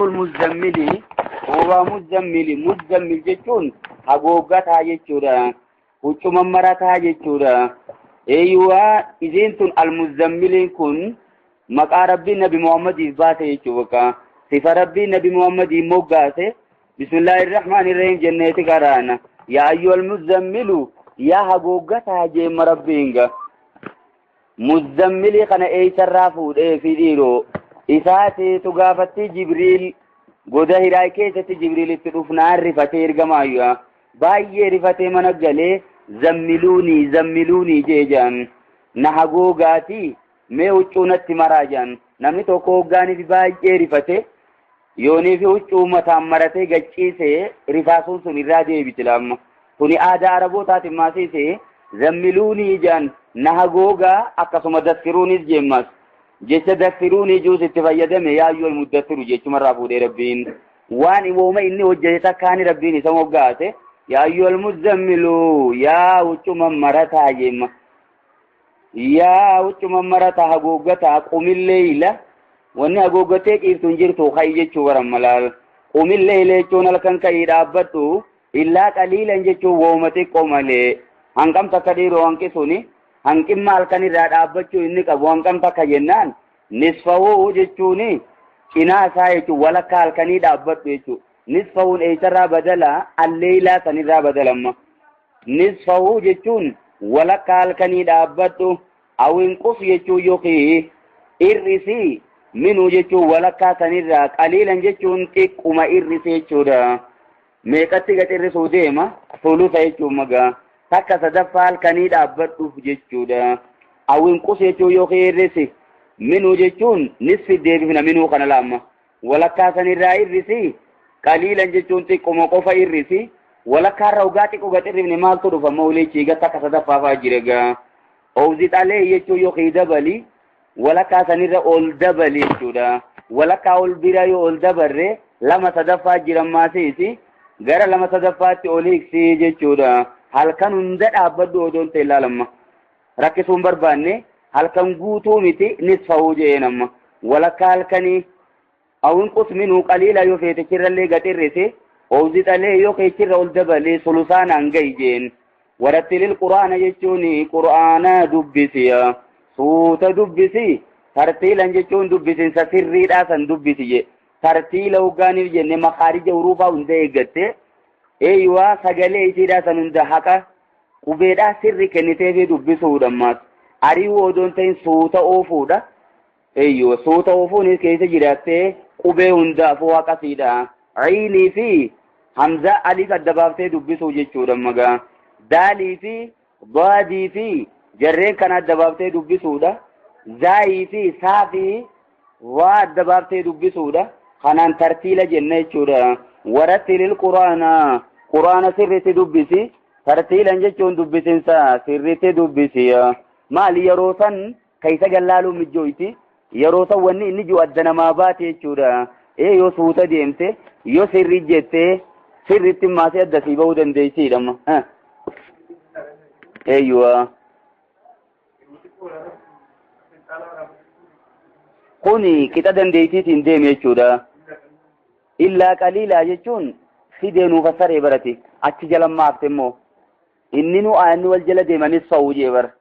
المزمل هو مزمل جتون haguuggataa jechuudha huccuma marataa jechuudha eeywa izintu almuzammiliin kun maqaa rabbii nabi muhammadiif baate jechuudha sifa rabbii nabi muhammadiif moggaase bismillahir rahmanir rahim jannati qarana ya ayyuhal muzammilu ya haguuggataa jeema rabbiinga muzammili kana eeysarraa fuudhee fiidhiiroo isaati tugaafatti jibriil goda hiraa keessatti jibriil itti dhufnaan rifatee ergamaayyuu baay'ee rifatee mana galee zammiluni jeejaan na haguugaati mee huccuunatti maraa jaan namni tokko hoggaaniif baay'ee rifate yooniif huccuu mataan maratee gacciisee rifaasuun sun irraa deebiti lamma kuni aadaa arabootaati maasiisee zammiluni jaan na haguugaa akkasuma dassiruunis jeemmas jecha dassiruuni juus itti fayyadame yaayyoo muddattiru jechumarraa fuudhee rabbiin waan iwooma inni hojjete takkaani rabbiin isa moggaate يا أيها المزمل يا وجم مرتا جيم يا وجم مرتا حقوقتا قم الليلة واني حقوقتك إفتنجرتو خيجة شورم ملال قم الليلة چون لكن كيد أبتو إلا قليلا جيشو وومتك قمالي هنكم تكديرو هنكي سوني هنكم مالكني راد أبتو إنك أبو هنكم تكجنان نصفه جيشوني كنا سايشو ولا كالكني دابتو يشو نصفه ايترا بدلا الليلة سنرا بدلا نصفه جتون ولا قال كني دابتو او انقص يجو يوكي ارسي منو جتو ولا قال سنرا قليلا جتون تقوم ارسي جودا ميكتي قترسو ديما ثلث يجو مغا تكا صدفال كني دابتو جتودا او انقص يجو يوكي ارسي منو جتون نصف ديبنا منو خنالام ولا قال سنرا ارسي قليلا جتون تقوم قفا إرسي ولا كاروغاتي قوغاتي من مال تدفع مولي چيغا تاكا صدفا فاجرغا اوزيت عليه يچو يوخي دبلي ولا كاسانير اول دبلي چودا ولا كاول برايو اول دبر لما صدفا جرما سيسي غير لما صدفا توليك سي چودا هل كان اندد ابدو دون تلالما ركسون برباني هل كان غوتو ميتي نصفه جينما ولا كال كاني او انقص منه قليلا يوفيت كير اللي غترسي او زيد عليه يوكي كير اول دبلي سلسان انغيجين ورتل القران يجوني قرانا دبسيا صوت دبسي ترتيل انجون دبسين سسري داسن دبسي ترتيل وغاني جن مخارج اوروبا انديغته ايوا سغلي سيداسن اندحقا قبيدا سر كنيته دبسو دمات اري ودون تين صوت اوفودا ايوا صوت اوفوني كيسه جيراتي قبه هندا فوا قصيدا عيني في حمزه علي قدبافته دبسو جچودا مغا دالي في ضادي في جرين كان دبافته دبسودا زاي في صافي وا دبافته دبسودا خنان ترتيل جنة چودا ورتل القران قران سرته دبسي ترتيل انجچون دبسين سا سرته دبسيا مال يروسن كيس جلالو مجويتي yeroo wanni inni jiru addanamaa baate jechuudha yoo suuta deemte yoo sirri jettee sirritti maasee addasii bahuu dandeessiidhama eeyyuwa kuni qixa dandeessiitiin deeme jechuudha illaa qaliilaa jechuun fidee nuuf saree barate achi jala maafte immoo inni nu aanni wal jala deemanis fa'uu jee bara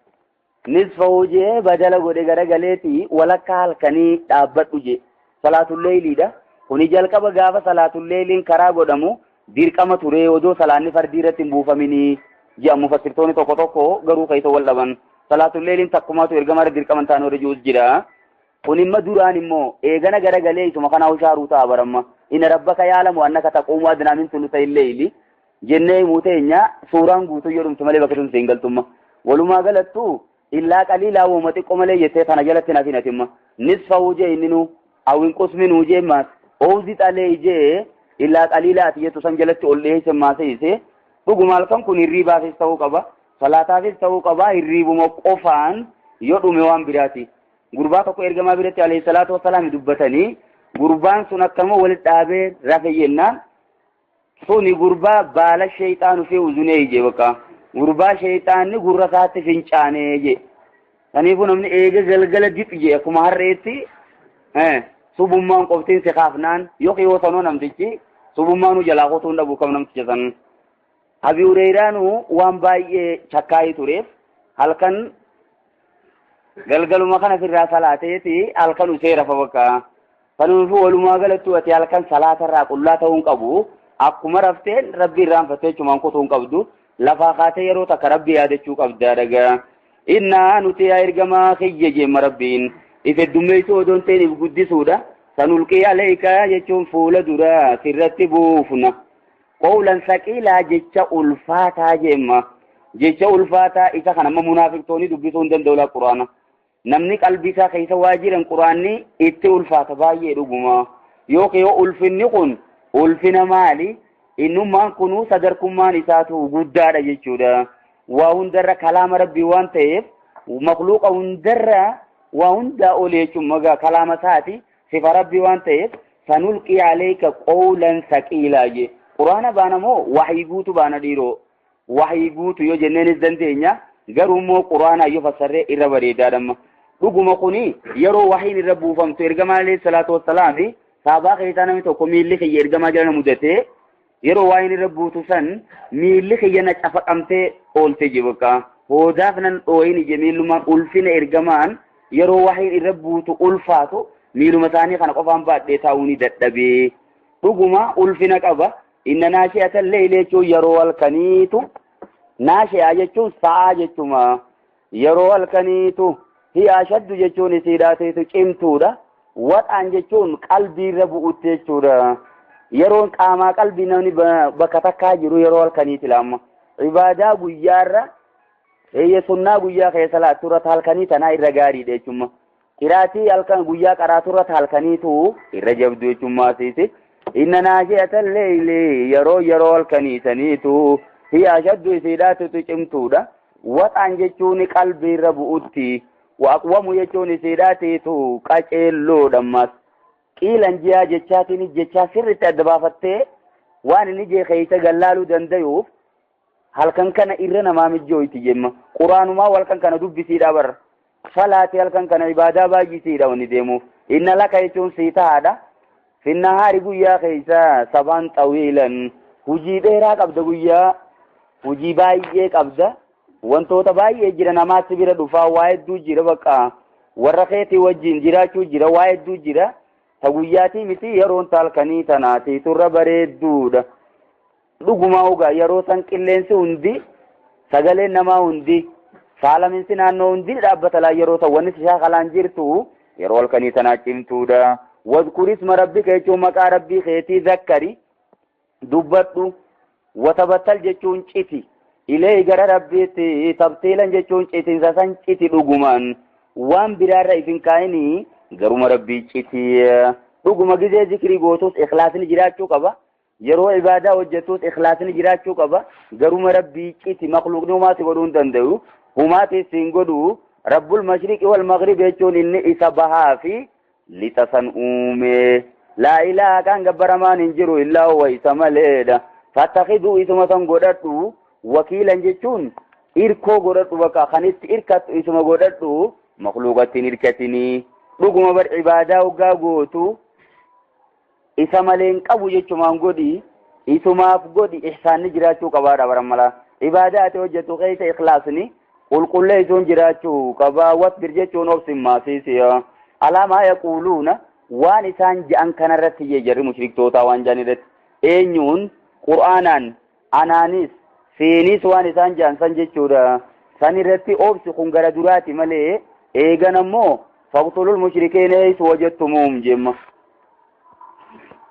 نصفه جه بدل غده غره غليتي ولا قال كني دابدو جه صلاه الليل ده هني جلقه بغاف صلاه الليل كرا غدمو ديرقما توري ودو صلاني فرديرت بوفمني جا مفسرتوني توكو توكو غرو كيتو ولبن صلاه الليل تقما تو ارغمار ديرقما تانو رجوز جرا هني مدوران مو ايغنا غره غلي تو مخنا وشاروتا برما ان ربك يعلم انك تقوم ادنى من ثلث الليل جنة موتينيا سوران غوتو يروم تملي بكتون سينغلتم ولما غلطو إلا قليلا ومتي قملي يتفنا جلتنا فينا تما نصف وجه إنه أو إنقص من وجه ما أو زيت عليه جه إلا قليلا تيجي سنجلت أوليه سما سيسه بقول لكم كوني الربا في السوق أبا صلاة في السوق أبا الربا مقفان يدو موان براتي غربا كو إرجما براتي عليه الصلاة والسلام دبتني غربان سنة كم ولد أبي رفيعنا سوني غربا بالا الشيطان في وزنه جبكا غربا شيطان ني غرا سات فينچانه جي تنيفو نمني ايگه گلگل ديپ جي كما هريتي subummaan qoftiin si kaafnaan yookiin yoo sanoo namtichi subummaanu jalaa qotuun dhabu kam namticha san. Abi Hureyraanu waan baay'ee chakkaayii tureef halkan galgaluma kana firraa salaateeti halkan useera fa bakka. Kanuufuu walumaa galatti ati halkan salaatarraa qullaa ta'uun qabu akkuma rafteen rabbi irraanfattee jechumaan kutuun qabdu lafaa kaatee yeroo takka rabbi yaadachuu qabdaa dhagaa. Innaa nuti yaa ergamaa kiyya jeemma rabbiin if heddummeessuu odoon ta'een if guddisuudha. Sanulqii alayka jechuun fuula dura sirratti buufna. Qawlan saqiilaa jecha ulfaataa jeemma. Jecha ulfaataa isa kan amma munaafiqtoonni dubbisuu hin danda'u la quraana. Namni qalbii isaa keessa waa jiran quraanni itti ulfaata baay'ee dhuguma. Yookiin yoo ulfinni kun ulfina maali? Innummaan kunuu sadarkummaan isaatu guddaadha jechuudha. Waa hundarra kalaama rabbii waan ta'eef makluuqa hundarra waa hundaa olee jechuun magaa kalaama isaati sifa rabbii waan ta'eef sanulqii alayka qawlan saqiilaa je. Quraana baana moo wahii guutu baana dhiiroo? Wahii guutu yoo jenneenis dandeenya garuu immoo quraana yoo fassarree irra bareedaadhamma. Dhuguma kuni yeroo wahiin irra buufamtu ergamaa alayhi salaatu wassalaami saabaa keessaa namni tokko miilli kiyya ergamaa jala mudatee yeroo wahiin irra buutu san miilli kiyya na cafaqamtee oolte jibaka. Hoodaaf nan dhooyin ije miillumaan ulfina ergamaan yeroo wahiin irra buutu ulfaatu miiluma isaanii kana qofaan baadhee taa'uuni dadhabee. Dhuguma ulfina qaba. Inna naashi'ata leeylee jechuun yeroo halkaniitu naashi'aa jechuun sa'aa jechuma yeroo halkaniitu hiya ashaddu jechuun isiidhaateetu cimtuudha. Wadhaan jechuun qalbii irra bu'utti jechuudha. Yeroon qaamaa qalbii namni bakka takkaa jiru yeroo halkaniiti laamma. Ibaadaa guyyaarra sunnaa guyyaa keessa laatturratti halkanii tanaa irra gaariidha jechuudha. Qiraatii halkan guyyaa qaraaturratti halkaniitu irra jabdu jechuudha. Inna naashi'ata leeylee yeroo halkaniitaniitu hiya ashaddu isiidhaateetu cimtuudha. Wadhaan jechuun qalbii irra bu'utti. Waaqwamu jechuun isiidhaateetu qaceelloodhammas. Qiilan jiyaa jechaatiin jechaa sirriitti adda baafattee waan inni jee keessa gallaaluu danda'uuf halkan kana irra namaa mijjooyti jemma. Quraanumaa halkan kana dubbisiidha barra. Salaati halkan kana ibaadaa baay'isiidha wanni deemuuf. Inna laka jechuun sii ta'aadha. Finnahaari guyyaa keessa sabaan xawiilan hujii dheeraa qabda guyyaa hujii baay'ee qabda. Wantoota baay'ee jira namaatti bira dhufaa waa hedduu jira bakka warra keetii wajjin jiraachuu jira waa hedduu jira ta guyyaatii miti yeroon halkanii tanaati turra bareedduudha. Dhuguma ugaa yeroo san qilleensi hundi sagaleen namaa hundi saalaminsi naannoo hundi dhaabbata laa yeroo ta'u wanni shaakalaan jirtu yeroo halkanii tanaa cimtuudha. Wadhkur isma rabbika jechuun maqaa rabbii keetii zakkari dubbadhu watabattal jechuun citi. Ilee gara rabbiitti tabteelan jechuun citinsa san citi dhugumaan waan biraarra ifin kaa'inii garuma rabbii citi dhuguma gizee zikrii gootus ikhlaasni jiraachuu qaba. Yeroo ibaadaa hojjetus ikhlaasni jiraachuu qaba. Garuma rabbii citi makluuqni humaati godhuu hin danda'u. Humaati siin godhu rabbul mashriqi wal maghrib jechuun inni isa bahaa fi lixa san uume. Laa ilaaha kan gabbaramaan hin jiru illaa huwa isa maleedha. Fattakhiduu isuma san godhadhu. Wakiilan jechuun irkoo godhadhu bakka kanitti irkattu isuma godhadhu makluuqattiin irkatinii dhuguma bar ibaadaa hoggaa gootu isa maleen qabu jechumaan godhi isumaaf godhi ihsaanni jiraachuu qabaadha barammalaa ibaadaa ati hojjetu keessa ikhlaasni qulqulleessuun jiraachuu qabaa wasbir jechuun obsin maasiisiya alaamaa yaquuluuna waan isaan je'an kanarratti jarri mushriktootaa waan je'an irratti eenyuun qur'aanaan anaanis Siinis waan isaan je'an san jechuudha. San irratti obsi kun gara duraati malee eegan ammoo faqtulul mushrikeena eessu wajjattumuum jemma.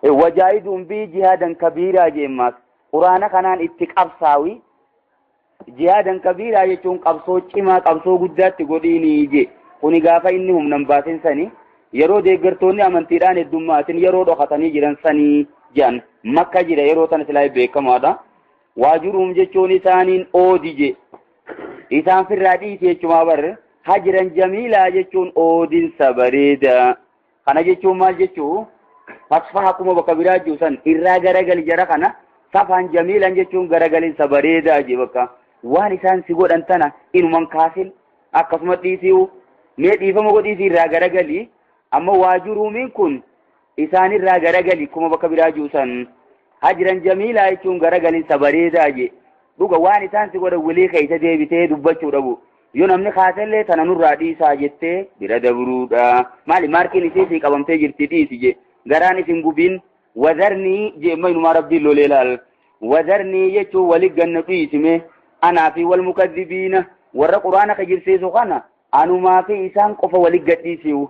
Wajaahiduun bii jihaadan kabiiraa jemmaas. Quraana kanaan itti qabsaawi. Jihaadan kabiiraa jechuun qabsoo cimaa qabsoo guddaatti godhiinii je. Kuni gaafa inni humnan baasin sani yeroo deeggartoonni amantiidhaan heddummaatin yeroo dhokatanii jiran sanii je'an makka jira yeroo sana silaa beekamaadha. Waajuruum jechuun isaaniin oodije isaan firraa dhiise jechumaa barre hajiran jamiilaa jechuun oodinsa bareeda. Kana jechuun maal jechuu fasfaha akkuma bakka biraa jiru san irraa garagali jara kana safaan jamiilan jechuun garagalinsa bareedaa je bakka waan isaan si godhan tana inuman kaasin akkasuma dhiisuu mee dhiifama godhiisi irraa garagali amma waajuruumiin kun isaanirraa garagali kuma bakka biraa juusan hajran jamiilaa jechuun garagalinsa bareedaa je dhuga waan isaan si godhan walii keessa deebitee dubbachuu dhabu yoo namni kaasellee tana nurraa dhiisaa jettee bira dabruudha maali maarkiin isii qabamtee jirti dhiisi je garaan isin gubiin wazarnii je maynumaa rabbiin lolee laal wazarnii jechuun walii ganna dhiisime anaa fi wal mukaddibiina warra quraana kijibsiisu kana anumaa fi isaan qofa walii gadhiisiu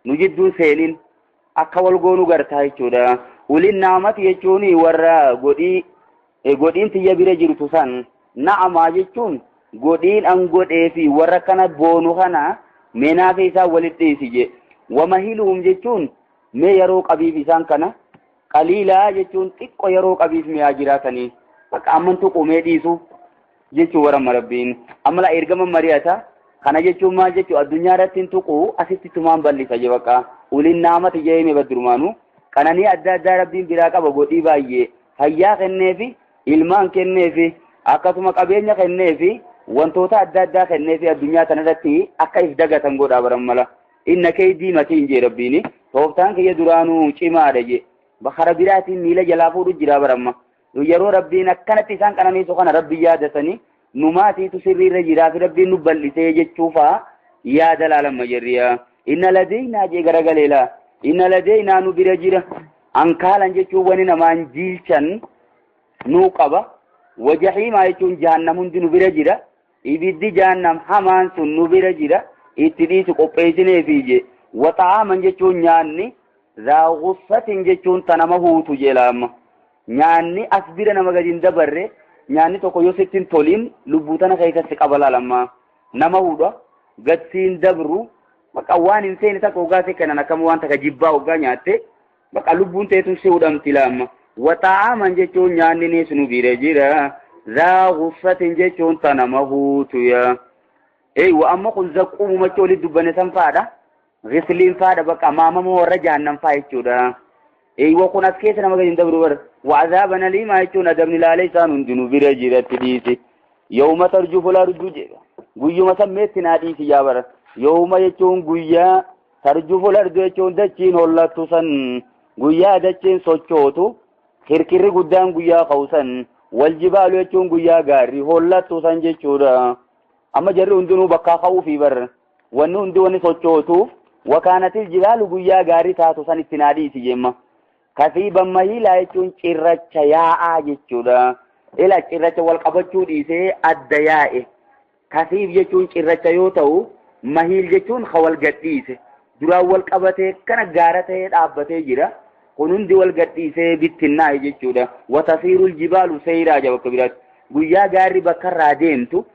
nu jidduun seenin akka wal goonu gartaa jechuudha ulin naamati jechuun warra godhiin tiyya bira jirtu san na'amaa jechuun godhiin an godhee fi warra kana boonu kana meenaa fi isaan walit dhiisi je wamahiluhum jechuun mee yeroo qabiif isaan kana qaliilaa jechuun xiqqo yeroo qabiif mi'aa jiraatanii akka ammantu qumee dhiisu jechuu warama rabbiin amala ergama mari'ata kana jechuun maal jechuu addunyaa irratti tuqu asitti tumaan bal'isa je bakka ulin naamati jeeme badrumaanu kananii adda addaa rabbiin biraa qaba godhii baay'ee fayyaa kenneefi ilmaan kenneefi akkasuma qabeenya kenneefi wantoota adda addaa kenneefi addunyaa kanarratti akka if dagatan godhaa baramala inna keeydii matiin je rabbiin tooftaan kiyya duraanuu cimaadha je bakara biraatiin miila jalaa fuudhu jira baramma yeroo rabbiin akkanatti isaan qananiisu kana rabbi yaadatanii numaatiitu sirriirra jiraa fi rabbiin nu bal'isee jechuufa yaada laalamma jirriya inna ladeynaa jee garagaleela inna ladeynaa nu bira jira ankaalan jechuun wani namaan jiilchan nuu qaba wajahiimaa jechuun jahannam hundi nu bira jira ibiddi jahannam hamaan sun nu bira jira itti dhiisu qopheessineefi je waxaaman jechuun nyaanni zaagussatin jechuun tanama huutu jeelaama nyaanni as bira nama gadi hin dabarre nyaanni tokko yoo sittin toliin lubbuu tana keessatti qabala lamma nama huudha gadsiin dabru bakka waan hin seeni takka ogaasee kennan akkama waan takka jibbaa ogaa nyaatte bakka lubbuun teetun si hudhamti lamma waxaaman jechuun nyaanni ni sunu bira jira zaagussatin jechuun tanama huutuya wa amma kun zaqquu macha walitti dubbanne san faadha gisliin faadha bakka maamama warra jahannam faa jechuudha وكون أسكيت أنا مجد دبر وعذابنا لي ما يكون أدم لا ليس عن جنوب رجيرة تديسي يوم ترجف الأرض جيو ما سميت نادي في جابر يوم يكون جيا ترجف الأرض يكون دچين ولا تسن جيا دچين سوتشوتو كير قدام جيا قوسن والجبال يكون جيا غاري ولا تسن جيشورا أما جري عندنا بكا خوفي بر ونو عندنا سوتشوتو وكانت الجبال جيا غاري تاتو سن تنادي في جمّا kasiiban mahilaa jechuun cirracha yaa'aa jechuudha ila cirracha wal qabachuu dhiisee adda yaa'e kasiif jechuun cirracha yoo ta'u mahiil jechuun wal gadhiise duraan wal qabatee kana gaara ta'ee dhaabbatee jira kun hundi wal gadhiisee bittinnaa'e jechuudha watasiirul jibaalu seeyiraa jaba bakka biraatti guyyaa gaarri bakkarraa deemtu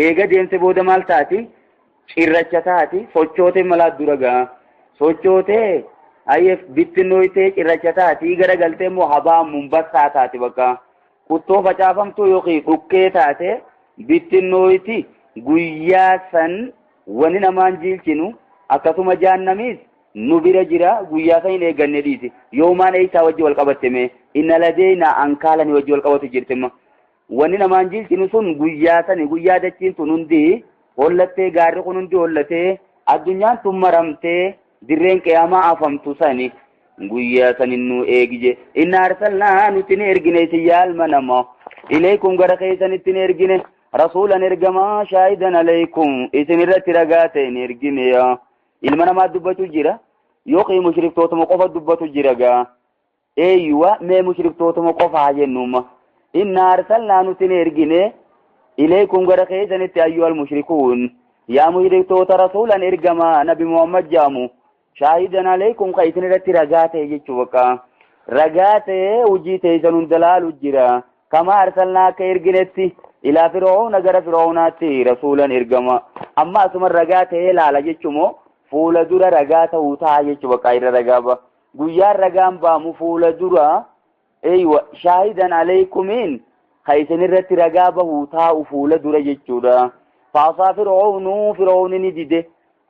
eega deemte booda maal taati cirracha taati sochootee malaa dura ga'a sochootee ayef bittinnoytee cirracha taati garagaltee immoo habaa mumbassaa taati bakka kuttoo facaafamtu yookiin dhukkee taate bittinnoyti guyyaa san wani namaan jiilchinu akkasuma jahannamiis nu bira jira guyyaa san hin eegganne dhiisi yoomaan eeysaa wajji wal qabatteme inna ladeena ankaalani wajji wal qabatu jirtima wani namaan jiilchinu sun guyyaa sani guyyaa dachiin tun hundi hollattee gaarri kun hundi hollatee addunyaan tun maramtee dirreen qiyaamaa afamtu sani guyyaa sanin nu eegije inna arsalnaa nuti ni ergine siyyaal manama ilaykum gara keessanitti ni ergine rasuulan ergamaa shaahidan alaykum isin irratti ragaa ta'e ni ergine ilma namaa dubbatu jira yookiin mushriktootuma qofa dubbatu jira gaa eeyyuwa mee mushriktootuma qofa jennuma inna arsalnaa nuti ni ergine ilaykum gara keessanitti ayyuhal mushrikuun yaa mushriktoota rasuulan ergamaa nabi muhammad jaamu shaahidan alaykum ka isin irratti ragaa ta'e jechuu bakka ragaa ta'e hojii teessan hundalaalu jira kama arsalnaa akka erginetti ilaa fir'auna gara fir'aunaatti rasuulan ergama amma asuma ragaa ta'e laala jechuumoo fuula dura ragaa ta'uu ta'a jechuu bakka irra ragaa ba guyyaan ragaan baamu fuula dura eeywa shaahidan alaykumiin ka isin irratti ragaa bahuu taa'u fuula dura jechuudha faasaa fir'auni ni dide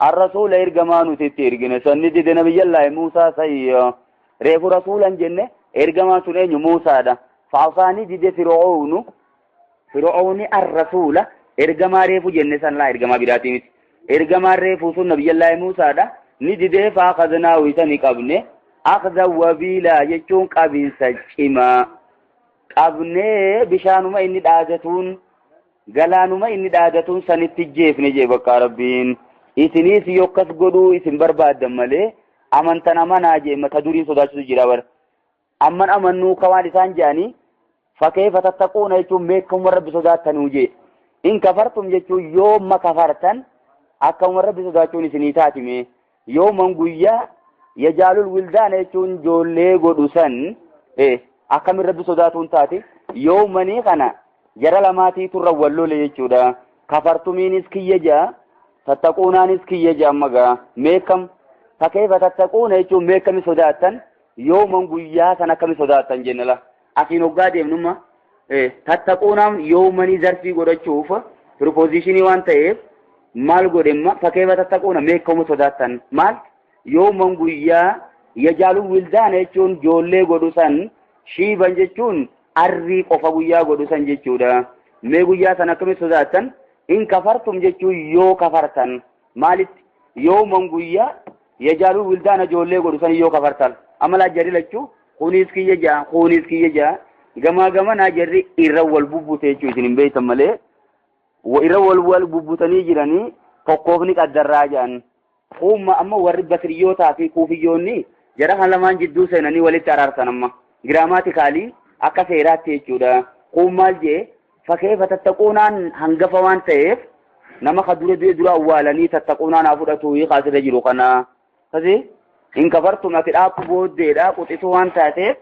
الرسول إرجمانو تتيرجن سندي دين نبي الله موسى سي ريف رسولا جنة إرجمان سنين موسى ده فعصاني دي فرعون الرسول إرجما ريف جنة سن لا إرجما براتي إرجما ريف سن نبي الله موسى ده ندي ده فأخذنا ويتني قبله أخذ وبيلا يجون قبين سجما قبني بشانما إني دادتون قلانما إني دادتون سنتجيف نجيبك ربين إسنيس يوكس قدو إسن برباد دمالي أمنتنا مناجي متدورين صداشو جراور أمنو كوالسان جاني فكيف تتقون يجون ميكم ورب صداتن وجي إن كفرتم يجون يوم ما كفرتن أكم ورب صداتون إسنيتاتي يوم منقويا يجعل الولدان يجون جولي قدوسن أكم رب صداتون تاتي يوم مني خنا جرى لماتي ترولو ليجودا كفرتمين اسكي يجا تتقونان اسكي يجا مغا ميكم فكيف تتقون يجون ميكم صداتن يوم منقويا سنة كم صداتن جنلا أكين وقادي منما تتقونان يوم مني ظرفي قد تشوف propositionي وان تايف مال قدما فكيف تتقون ميكم صداتن مال يوم منقويا يجعل الولدان يجون جولي قدوسن شيبان جتون أري قفا قويا قدوسن جتودا مي قويا سنكمي صداتن إن كفرتم جتو يو كفرتن مالت يوم قويا يجعل الولدان جولي قدوسن يو كفرتن أما لا جري لكو خونيس كي يجا غما ناجري إرول بوبوتي جوزين بيت مالي وإرول بوبوتني جراني فقوفني كالدراجان أما ورد بسريوتا في كوفيوني جرى لمان جدو سيناني ولي ترارسنما جراماتيكالي أكا سيرات تيجودا مال جي فكيف تتقونان هنغفوان تيف نما خدور درا أولاني تتقونان أفضتوي خاسر جيرو قنا فزي إن كفرتم أكداك بود ديدا قطتوان تاتيف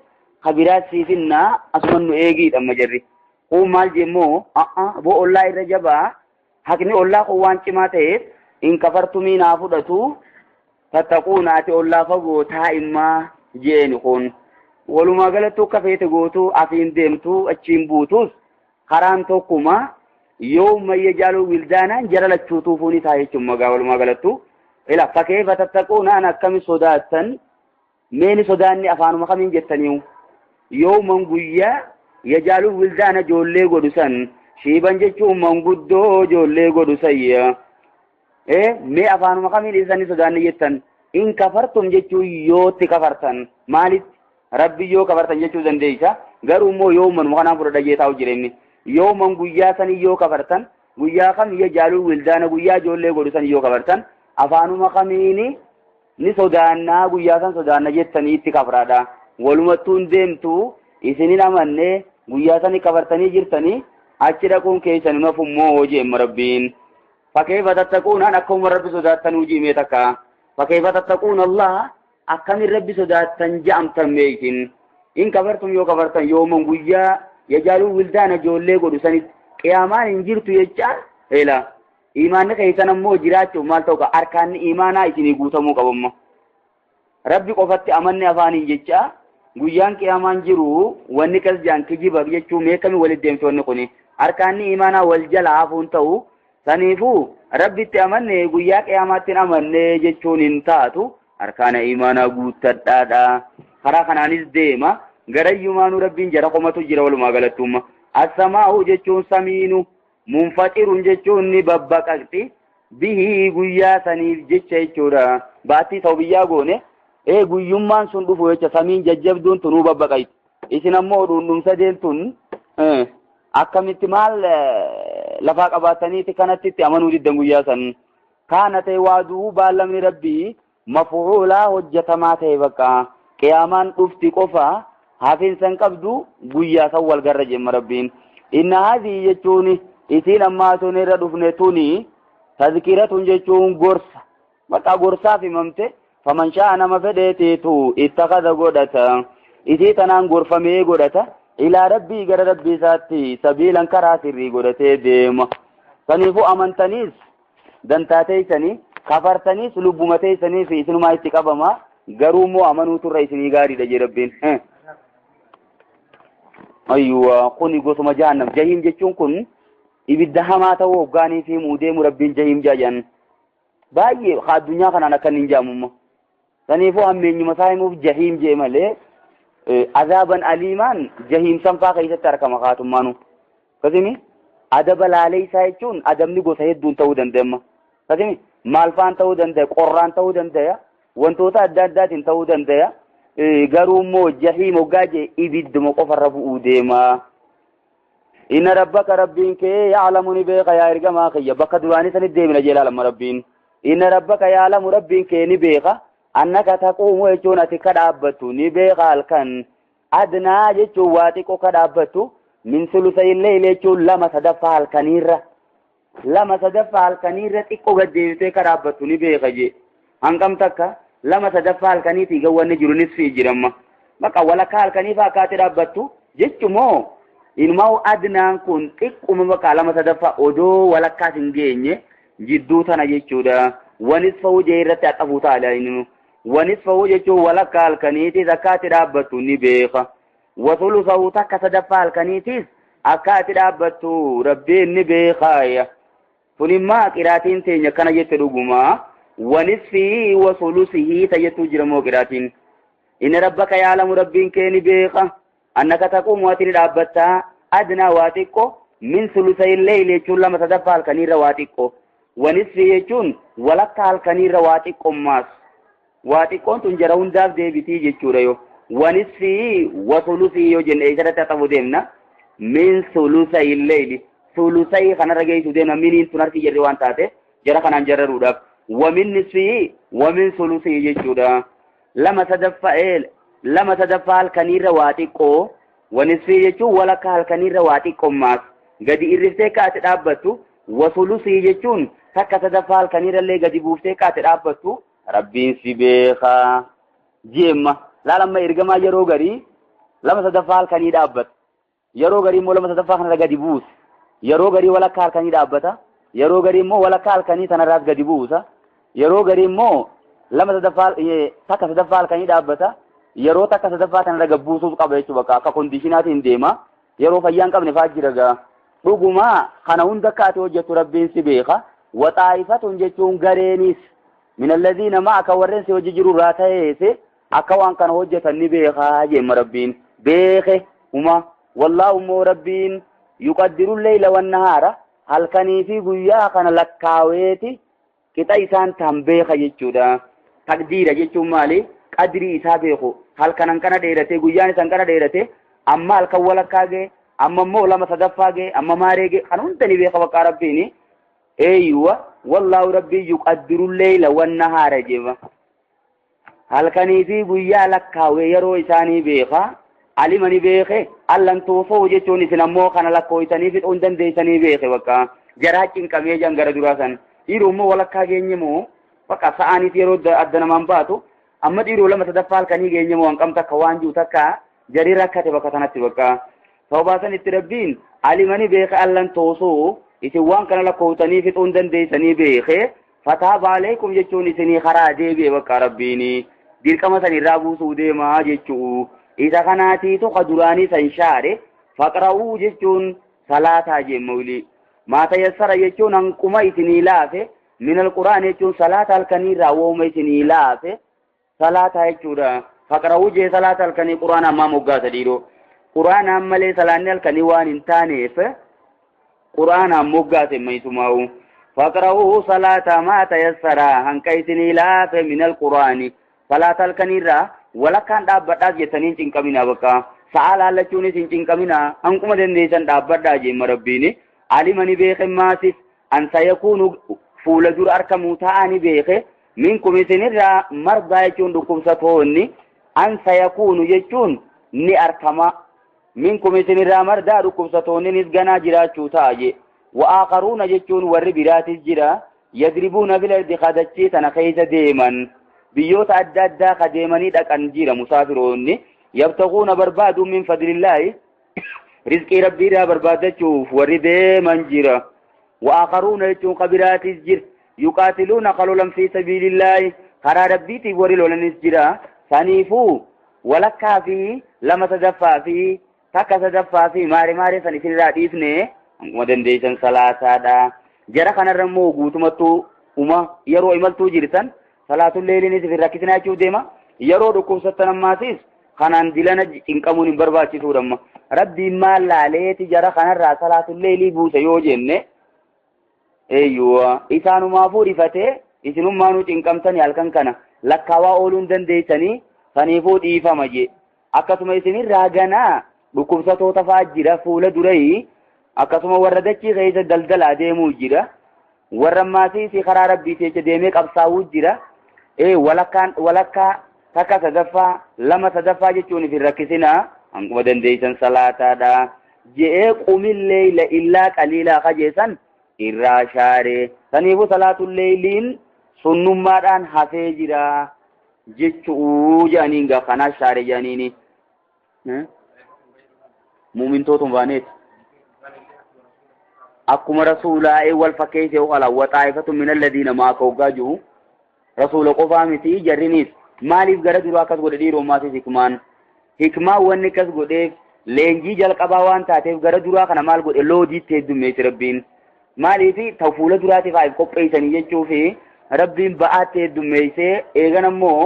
خبرات سيسنا أسمنو إيجي أما جري مال جي مو بو الله الرجبا حكني الله قوان چما تيف إن كفرتمين أفضتو تتقون آتي الله فقوتا إما جينكون ولما قلتو كفيت قوتو أفين ديمتو أتشين بوتوس خران توكما يوم يجالو ولدانا جرى لتشوتوفوني تايشم مقا ولما قلتو إلا فكيف تتقون أنا كم صداتا مين صداني أفانو مخمين جتنيو يوم منقويا يجالو ولدانا جولي قدسان شيبان جتشو منقودو جولي قدسايا مي أفانو مخمين إساني صداني جتن إن كفرتم جتشو يوتي كفرتن مالت ربي يو كفرتن جتشو زنديشا غير مو يوما مخنا فرد جيتاو جريني يوما قويا سني يو كفرتن قويا خم يجالو ولدانا قويا جولي قدسان يو كفرتن أفانو مخميني ni sodaannaa guyyaa san sodaanna jettanii itti kafraadha walumattuun deemtu isinin amanne guyyaa san kafartanii jirtanii achi dhaquun keessan mafummoo jeemma rabbiin fakkeeffa tattaquunaan akkuma rabbi sodaattan hujii takka fakkeeffa tattaquun Allah akkamin rabbi sodaattan ja'amtan meekin in kafartum yoo kafartan yooman guyyaa yajaaluu wildaana ijoollee godhu sanit qiyaamaan hin jirtu jecha hela imaanni keessan ammoo jiraachuuf maal ta'u ka arkaanni imaanaa isinii guutamuu qabamma rabbi qofatti amanne afaaniin jecha guyyaan qiyaamaan jiru wanni kas jaan kijiba jechuu meekami walitti deemtoonni kuni arkaanni imaanaa wal jala hafuun ta'u saniifuu rabbitti amanne guyyaa qiyaamaatti amanne jechuun hin taatu arkaana imaanaa guuttadhaadha karaa kanaanis deema garayyumaanuu rabbiin jara qomatu jira walumaa galattumma as-samaa'u jechuun samiinu munfaxirun jechuun ni babbaqaqti bihi guyyaa saniif jecha jechuudha baatii ta'u biyyaa goone guyyummaan sun dhufu jecha samiin jajjabduun tunuu babbaqayti isin ammoo dhundhumsa deemtun akkamitti maal lafaa qabaataniiti kanatti itti amanuu diddan guyyaa san kaana ta'e waaduu baalamni rabbii mafuulaa hojjetamaa ta'e bakka qiyaamaan dhufti qofa hafiinsan qabdu guyyaa san wal garra jemma rabbiin inna haadhii jechuun isin ammaa sun irra dhufne tuni tazkiratun jechuun gorsa bakka gorsaaf himamte faman sha'a nama fedheetiitu ittakhadha godhata isii tanaan gorfamee godhata ilaa rabbii gara rabbii isaatti sabiilan karaa sirrii godhatee deema saniifuu amantaniis dantaa teeysanii kafartaniis lubbuma teeysanii fi isinumaa itti qabama garuu immoo amanuuturra isinii gaariidha jee rabbiin ayyuwa kuni gosuma jahannam jahiim jechuun kun ibidda hamaa ta'uu hoggaanii fi muudeemu rabbiin jahiim jaajan baay'ee addunyaa kanaan akka hin jaamumma saniifuu hammeenyuma isaa himuuf jahiim jee malee azaaban aliimaan jahiim sanfaa keessatti argama kaatummaanu kasimi adaba laalee isaa jechuun adabni gosa hedduun ta'uu dandeema kasimi maalfaan ta'uu danda'a qorraan ta'uu danda'a wantoota adda addaatiin ta'uu danda'a garuu immoo jahiim hoggaa jee ibidduma qofarra bu'uu deema. Inna rabbaka rabbiin kee yaalamu ni beeka yaa ergamaa kiyya bakka duraanii sanit deemina jee ilaalama rabbiin. Inna rabbaka yaalamu rabbiin kee ni beeka annaka taquumu jechuun ati ka dhaabbattu ni beeka halkan adnaa jechuun waa xiqqoo ka dhaabbattu min sulusayillee jechuun lama sadaffaa halkaniirra xiqqoo gaddeebitee ka dhaabbattu ni beeka jee hangam takka lama sadaffaa halkaniitii gawwanni jiru nisfii jiramma bakka walakkaa halkaniifaa akkaati dhaabbattu jechumoo ilmaa'u adnaan kun xiqquma bakka lama sadaffaa odoo walakkaas hin geenye jidduu tana jechuudha. Wanis fa'uu jee irratti aqabuu taala inni wanis fa'uu jechuun walakkaa halkaniitiis akkaati dhaabbattu ni beeka. Wasulu fa'uu takka sadaffaa halkaniitiis akkaati dhaabbattu rabbiin ni beekaaya. Kunimmaa qiraatiin teenya kana jette dhugumaa wanis fi wasulu sihii tayyattuu jira moo qiraatiin. Inni rabbaka yaalamu rabbiin kee ni beeka. Annaka taquumu ati ni dhaabbattaa adnaa waa xiqqoo min sulusayillee jechuun lama sadaffaa halkaniirra waa xiqqoo. Wanisfi jechuun walakkaa halkaniirra waa xiqqoommaas. Waa xiqqoon tun jara hundaaf deebitii jechuudha yoo. Wanisfi wasulusii yoo jenne eessatti haxafu deemna. Min sulusayillee sulusayii kanarra geessu deemna miniin tun harki jirri waan taate jara kanaan jarraruudhaaf. Wamin nisfi wamin sulusii jechuudha. Lama sadaffaa halkaniirra waa xiqqoo. Wanisfi jechuun walakkaa halkaniirra waa xiqqoommaas. Gadi irriftee kaate dhaabbattu. Wasulusii jechuun takka sadaffaa halkaniirrallee gadi buuftee kaate dhaabbattu rabbiin si beeka jeemma laalamma ergamaa yeroo garii lama sadaffaa halkanii dhaabbata yeroo garii immoo lama sadaffaa kanarra gadi buusa yeroo garii walakkaa halkanii dhaabbata yeroo garii immoo walakkaa halkanii sanarraas gadi buusa yeroo garii immoo takka sadaffaa halkanii dhaabbata yeroo takka sadaffaa kanarra gabbuusuuf qaba jechuudha bakka akka kondiishinaatiin deema yeroo fayyaan qabne fa'aa jira gaa dhugumaa kana hunda kaate hojjetu rabbiin si beeka waxaa'ifatun jechuun gareenis min alladhiina ma'aka warreen si hojii jiru irraa ta'eese akka waan kana hojjetan ni beekaa jeemma rabbiin beeke uma wallaahu immoo rabbiin yuqaddiru leyla wannahaara halkanii fi guyyaa kana lakkaaweeti qixa isaan tan beeka jechuudha. Taqdiira jechuun maali qadrii isaa beeku halkanan kana dheerate guyyaan isaan kana dheerate amma halkan walakkaa gee amma immoo lama sadaffaa gee amma maaree gee kan hunda ni beeka bakka rabbiini. Eeywa wallaahu rabbii yuqaddiru leyla wannahaara jeema halkanii fi guyyaa lakkaawee yeroo isaanii beeka alima ni beeke allan toofoo jechuun isin ammoo kana lakkooytanii fixuun dandeessanii beeke bakka jaraa cinqamee jan gara duraa san dhiiruu immoo walakkaa geenye moo bakka sa'aaniif yeroo adda namaan baatu amma dhiiruu lama sadaffaa halkanii geenye moo hanqam takka waan jiru takka jarii rakkate bakka sanatti bakka sababaasan itti rabbiin alima ni beeke allan toosoo isin waan kana lakkootanii fixuun dandeessanii beeke fataaba alaykum jechuun isinii karaa deebi'e bakka rabbiini dirqama san irraa buusuu deemaa jechuu isa kanaatiitu ka duraanii san shaare faqra'uu jechuun salaataa jemmawli maa tayassara jechuun hanquma isinii laafe min alquraan jechuun salaata halkaniirraa wooma isinii laafe salaataa jechuudha faqra'uu jee salaata halkanii quraan ammaa moggaasa dhiiroo quraan ammalee salaanni halkanii waan hin taaneef quraan moggaase maysumaa'u faqra'uu salaata maa tayassara hanqa isinii laafe min alquraani salaata halkaniirraa walakkaan dhaabbadhaas jettanii cinqamina bakka sa'a laallachuunis hin cinqamina hanquma dandeessan dhaabbadhaa jeemma rabbiini alima ni beeke maasif an sayakuunu fuula dura arkamuu ta'a ni beeke minkum isinirraa mardaa jechuun dhukkubsatoonni an sayakuunu jechuun ni arkama minkum isinirraa mardaa dhukkubsatoonninis ganaa jiraachuu ta'a je wa'aaqaruuna jechuun warri biraatis jira yadribuuna fil ardi kadachii tana keessa deeman biyyoota adda addaa ka deemanii dhaqan jira musaafiroonni yabtaquuna barbaadu min fadlillaahi rizqii rabbiirraa barbaadachuuf warri deeman jira wa'aaqaruuna jechuun ka biraatis jira yuqaatiluuna qalolan fi sabiilillaahi karaa rabbiitiif warri lolanis jira saniifuu walakkaa fi lama sadaffaa fi takka sadaffaa fi maari san isinirraa dhiifne akkuma dandeessan salaataadha jara kanarra immoo guutumattuu yeroo imaltuu jirtan salaatul leeliinis fi rakkisinaa jechuuf deema yeroo dhukkubsattan ammaasis kanaan dilana cinqamuun hin barbaachisuudhamma rabbiin maal laaleeti jara kanarraa salaatul leelii buuse yoo jenne eeyyuwa isaanumaafuu rifatee isinummaanuu cinqamtanii halkan kana lakkaawaa ooluun dandeessanii saniifuu dhiifama je akkasuma isinirraa ganaa dhukkubsatoota fa'aa jira fuula durii akkasuma warra dachii keessa daldalaa deemuu jira warra maasii karaa rabbii keessa deemee qabsaa'uu jira walakkaa takka sadaffaa lama sadaffaa jechuun ifin rakkisinaa hanguma dandeeysan salaataadha je'ee qumil leeyla illaa qaliilaa qajeessan irraa shaare saniifuu salaatul leeyliin sunnummaadhaan hafee jira jechuu jedhaniin gaa kanaa shaare jedhaniini mu'mintootum baaneeti akkuma rasuulaa wal fakkeessee oqala waxaa'ifatu min alladhiina maaka hoggaa jiru rasuula qofaa miti jarrinis maaliif gara duraa akkas godhe dhiiroomaatiif hikmaa wanni akkas godheef leenjii jalqabaa waan taateef gara duraa kana maal godhe loodiitti heddummeessi rabbiin maaliif ta'u fuula duraatiif haif qopheessanii jechuufi rabbiin ba'aatti heddummeessee eegan ammoo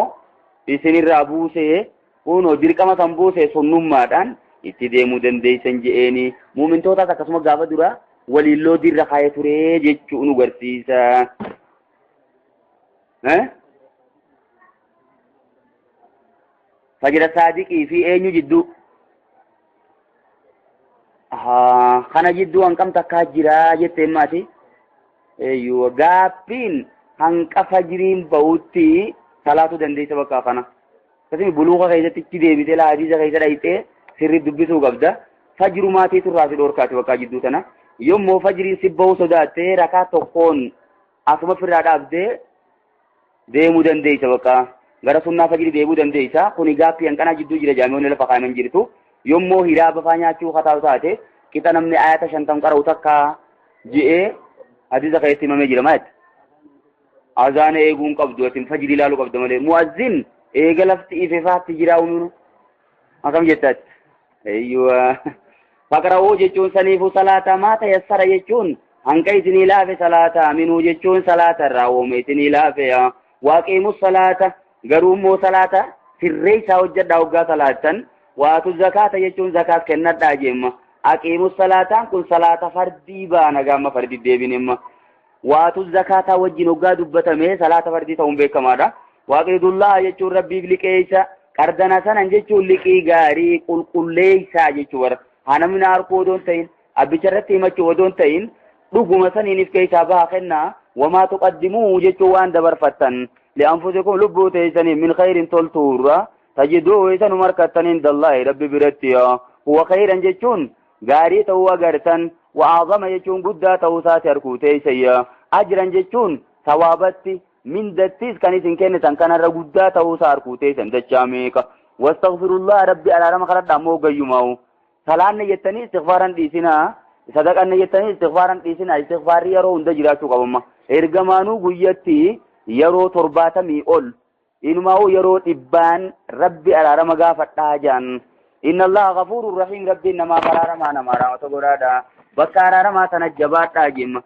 isinirraa buusee kunoo dirqama san buusee sunnummaadhaan itti deemuu dandeessan je'eeni mu'mintootaas akkasuma gaafa dura waliin loodiirra kaayee turee jechuu nu garsiisa. Fajira saadiqii fi eenyu jidduu kana jidduu hanqam takkaa jira jetteen maati gaaffiin hanqa fajiriin ba'utti salaatu dandeessa bakka kana akkasuma buluuqa keessatti itti deebitee hadiisa keessa dhayitee sirri dubbisuu qabda fajiru maatii turraa si dhorkaati bakka jidduu tana yommuu fajiriin si ba'uu sodaattee rakaa tokkoon asuma firraa dhaabdee deemuu dandeessa bakka gara sunnaa fajiri deebuu dandeessa kuni gaaffii hanqanaa jidduu jira jaami'oonni lafa kaa'iman jirtu yommuu hiraa bafaa nyaachuu kataa'u taate qixa namni ayata 50 qara'u takka je'ee hadiisa keessatti himamee jira maal azaana eeguun qabdu atin fajiri ilaaluu qabda malee mu'azzin eega lafti ifefaatti jiraa'uun akkam jettaatti eeyyuwa faqra'uu jechuun saniifuu salaata maa tayassara jechuun hanqa isinii laafe salaata minuu jechuun salaata irraa oome isinii laafe waaqiimus salaata garuu immoo salaata sirree isaa hojjedhaa hoggaa salaattan waatu zakaata jechuun zakaat kennadhaa jemma aqiimus salaataan kun salaata fardii baana gaama fardii deebinimma waatu zakaataa wajjin hoggaa dubbatame salaata fardii ta'uun beekamaadha waaqiidullaa jechuun rabbiif liqeessa qardana sanan jechuun liqii gaarii qulqulleessaa jechuudha hanamni harkuu odoon ta'in abbicha irratti himachuu odoon ta'in dhuguma saniiniif keessaa bahaa kennaa wamaa tuqaddimuu jechuun waan dabarfattan li'anfusikum lubbuu teessaniin min khayrin toltuurra tajiduu isanu markattaniin dallahi rabbi biratti huwa khayran jechuun gaarii ta'uu agartan wa'aazama jechuun guddaa ta'uu isaati harkuu teessayya ajran jechuun sawaabatti mindattis kan isin kennitan kanarra guddaa ta'uu isaa harkuu teessan dachaa meeqa wastaghfirullah rabbi araarama kadhadhaa ammoo gayyumaa'u salaanne jettanii istighfaaran dhiisinaa sadaqanne jettanii istighfaaran dhiisinaa istighfaarri yeroo hunda jiraachuu qabamma ergamaanuu guyyatti yeroo 70 ol inumaa'u yeroo 100 rabbi araarama gaafadhaa jaan inna allaha ghafuurur rahiim rabbiin namaa araaramaa namaa raamata godhaadha bakka araaramaa sana jabaadhaa jemma